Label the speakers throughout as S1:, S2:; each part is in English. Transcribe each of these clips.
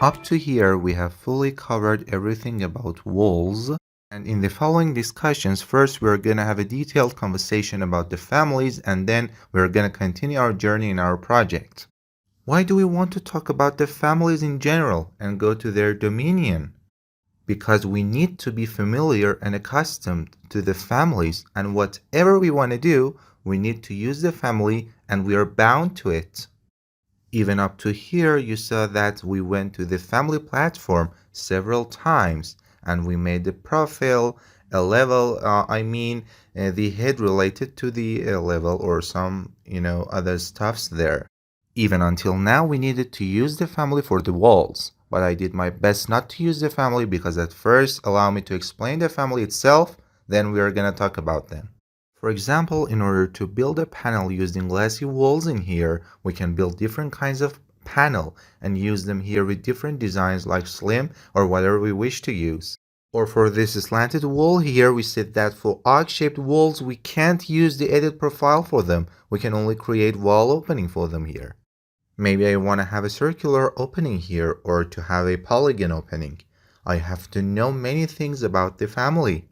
S1: Up to here, we have fully covered everything about walls. And in the following discussions, first we're going to have a detailed conversation about the families, and then we're going to continue our journey in our project. Why do we want to talk about the families in general and go to their dominion? Because we need to be familiar and accustomed to the families, and whatever we want to do, we need to use the family and we are bound to it. Even up to here, you saw that we went to the family platform several times and we made the profile, a level, the head related to the level or some, other stuffs there. Even until now, we needed to use the family for the walls, but I did my best not to use the family because at first allow me to explain the family itself, then we are going to talk about them. For example, in order to build a panel using glassy walls in here, we can build different kinds of panel and use them here with different designs like slim or whatever we wish to use. Or for this slanted wall here, we said that for arc-shaped walls, we can't use the edit profile for them. We can only create wall opening for them here. Maybe I want to have a circular opening here or to have a polygon opening. I have to know many things about the family.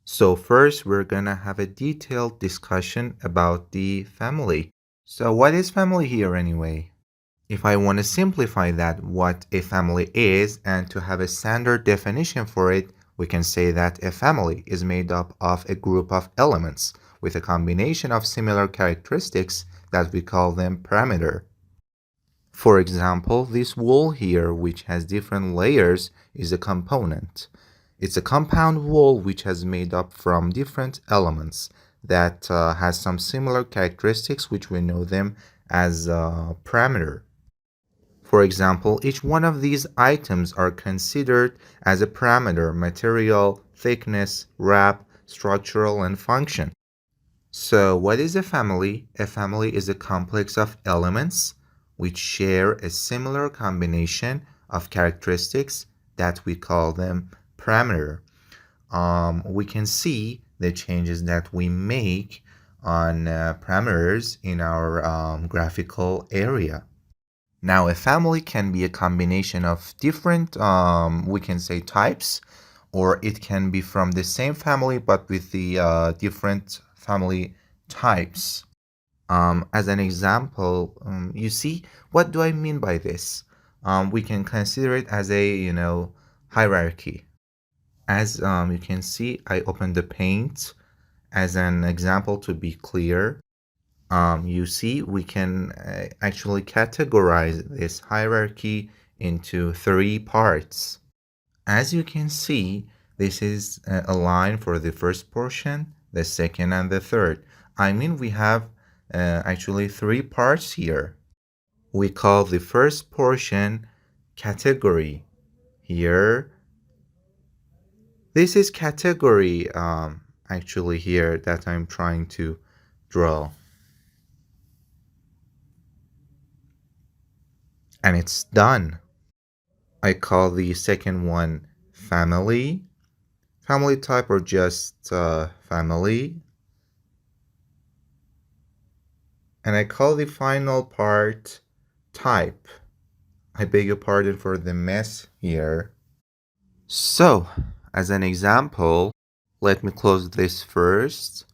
S1: So first, we're gonna have a detailed discussion about the family. So what is family here anyway? If I want to simplify that, what a family is, and to have a standard definition for it, we can say that a family is made up of a group of elements with a combination of similar characteristics that we call them parameter. For example, this wall here, which has different layers, is a component. It's a compound wall which has made up from different elements that has some similar characteristics which we know them as parameter. For example, each one of these items are considered as a parameter: material, thickness, wrap, structural, and function. So what is a family? A family is a complex of elements which share a similar combination of characteristics that we call them parameter. We can see the changes that we make on parameters in our graphical area. Now, a family can be a combination of different, we can say, types, or it can be from the same family but with the different family types. As an example, you see, what do I mean by this? We can consider it as a, hierarchy. As you can see, I opened the paint as an example to be clear. You see, we can actually categorize this hierarchy into 3 parts. As you can see, this is a line for the first portion, the second, and the third. We have actually 3 parts here. We call the first portion category. Here, this is category actually here that I'm trying to draw. And it's done. I call the second one family. Family type or just family. And I call the final part type. I beg your pardon for the mess here. So, as an example, let me close this first.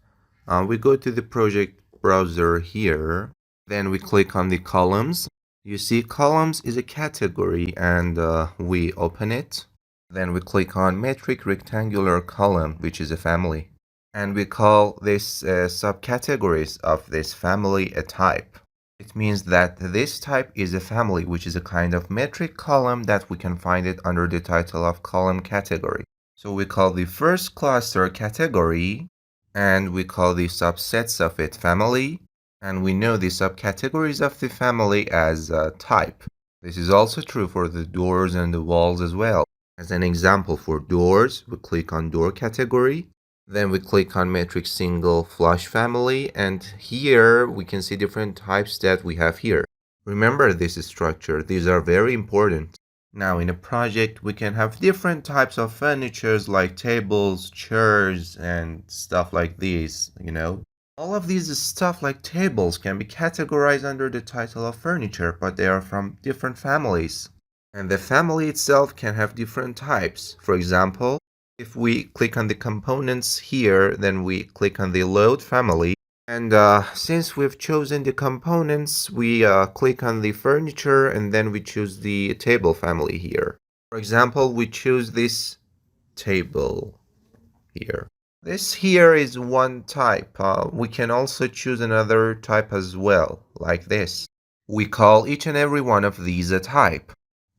S1: We go to the project browser here. Then we click on the columns. You see, columns is a category and we open it. Then we click on metric rectangular column, which is a family. And we call this subcategories of this family a type. It means that this type is a family, which is a kind of metric column that we can find it under the title of column category. So we call the first cluster category, and we call the subsets of it family, and we know the subcategories of the family as type. This is also true for the doors and the walls as well. As an example, for doors, we click on door category. Then we click on metric single flush family, and here we can see different types that we have here. Remember this structure, these are very important. Now in a project we can have different types of furnitures like tables, chairs, and stuff like these, All of these stuff like tables can be categorized under the title of furniture, but they are from different families. And the family itself can have different types. For example, if we click on the components here, then we click on the load family. And since we've chosen the components, we click on the furniture and then we choose the table family here. For example, we choose this table here. This here is one type. We can also choose another type as well, like this. We call each and every one of these a type.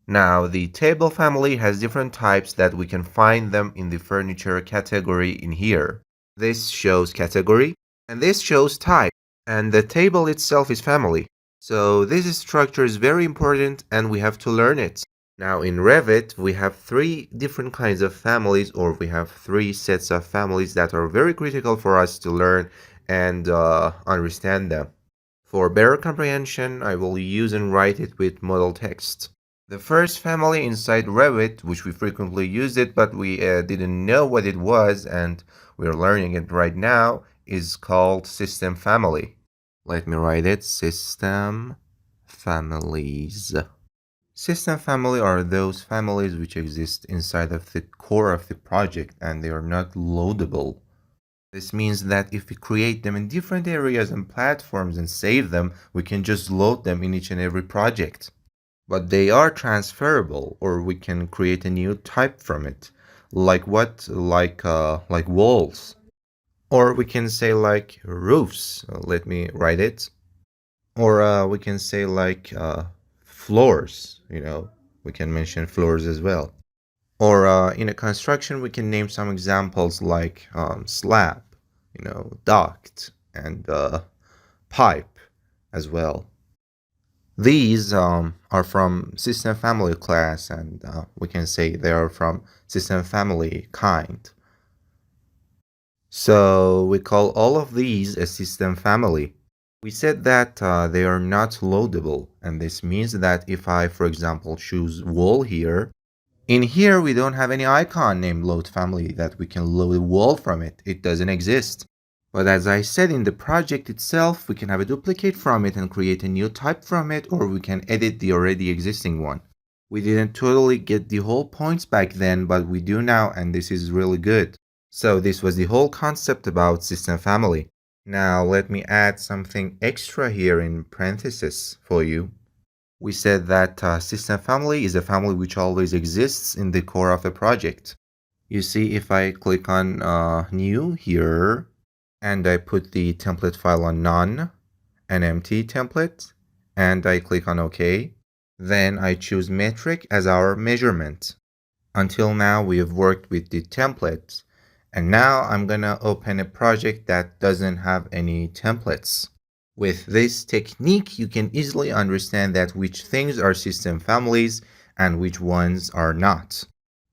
S1: Now, the table family has different types that we can find them in the furniture category in here. This shows category, and this shows type, and the table itself is family. So this structure is very important and we have to learn it. Now in Revit, we have three different kinds of families, or we have three sets of families that are very critical for us to learn and understand them. For better comprehension, I will use and write it with model text. The first family inside Revit, which we frequently used it, but we didn't know what it was, and we're learning it right now, is called system family. Let me write it, system families. System family are those families which exist inside of the core of the project and they are not loadable. This means that if we create them in different areas and platforms and save them, we can just load them in each and every project. But they are transferable, or we can create a new type from it. Like what? Like walls. Or we can say like roofs. Let me write it. Or we can say like floors, we can mention floors as well. Or in a construction, we can name some examples like slab, duct, and pipe as well. These are from system family class, and we can say they are from system family kind. So we call all of these a system family. We said that they are not loadable, and this means that if I, for example, choose wall here, in here we don't have any icon named load family that we can load a wall from it. It doesn't exist. But as I said, in the project itself, we can have a duplicate from it and create a new type from it, or we can edit the already existing one. We didn't totally get the whole points back then, but we do now, and this is really good. So this was the whole concept about system family. Now let me add something extra here in parentheses for you. We said that system family is a family which always exists in the core of a project. You see, if I click on new here, and I put the template file on none, an empty template, and I click on OK, then I choose metric as our measurement. Until now, we have worked with the template. And now I'm gonna open a project that doesn't have any templates. With this technique, you can easily understand that which things are system families and which ones are not.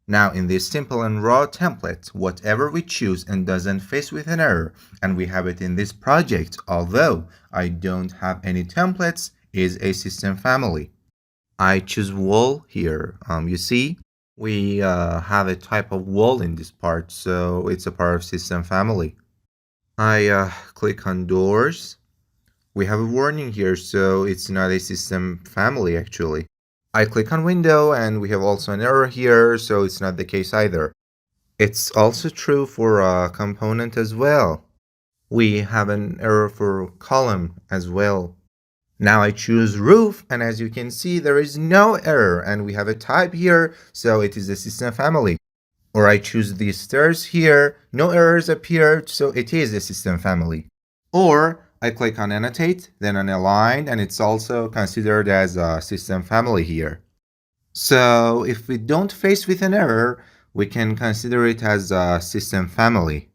S1: Now in this simple and raw template, whatever we choose and doesn't face with an error, and we have it in this project, although I don't have any templates, is a system family. I choose wall here. You see, we have a type of wall in this part, so it's a part of system family. I click on doors. We have a warning here, so it's not a system family actually. I click on window and we have also an error here, so it's not the case either. It's also true for a component as well. We have an error for column as well. Now I choose roof, and as you can see, there is no error, and we have a type here, so it is a system family. Or I choose the stairs here, no errors appeared, so it is a system family. Or I click on annotate, then on align, and it's also considered as a system family here. So if we don't face with an error, we can consider it as a system family.